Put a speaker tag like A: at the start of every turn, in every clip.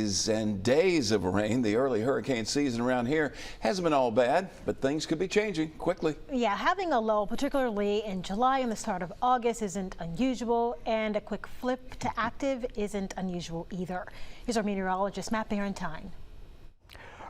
A: And days of rain. The early hurricane season around here hasn't been all bad, but things could be changing quickly.
B: Yeah, having a lull, particularly in July and the start of August, isn't unusual, and a quick flip to active isn't unusual either. Here's our meteorologist, Matt Barentine.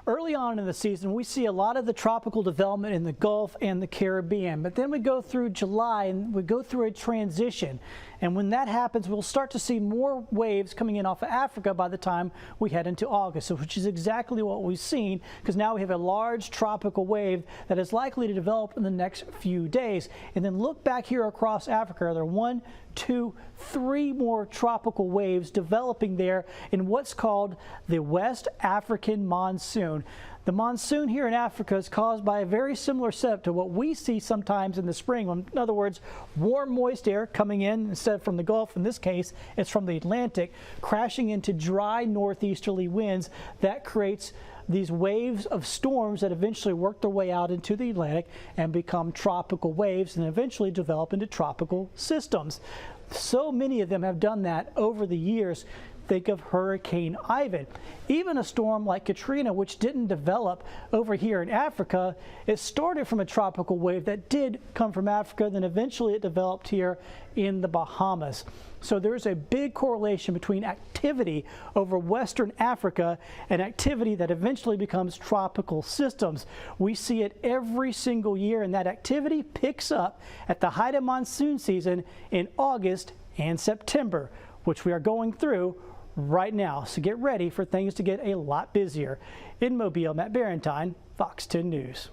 C: Early on in the season, we see a lot of the tropical development in the Gulf and the Caribbean, but then we go through July and we go through a transition. And when that happens, we'll start to see more waves coming in off of Africa by the time we head into August, which is exactly what we've seen, because now we have a large tropical wave that is likely to develop in the next few days. And then look back here across Africa. There are 1, 2, 3 more tropical waves developing there in what's called the West African monsoon. The monsoon here in Africa is caused by a very similar setup to what we see sometimes in the spring. In other words, warm, moist air coming in instead of from the Gulf. In this case, it's from the Atlantic, crashing into dry northeasterly winds that creates these waves of storms that eventually work their way out into the Atlantic and become tropical waves and eventually develop into tropical systems. So many of them have done that over the years. Think of Hurricane Ivan. Even a storm like Katrina, which didn't develop over here in Africa, it started from a tropical wave that did come from Africa, then eventually it developed here in the Bahamas. So there's a big correlation between activity over Western Africa and activity that eventually becomes tropical systems. We see it every single year, and that activity picks up at the height of monsoon season in August and September, which we are going through right now. So get ready for things to get a lot busier. In Mobile, Matt Barentine, Fox 10 News.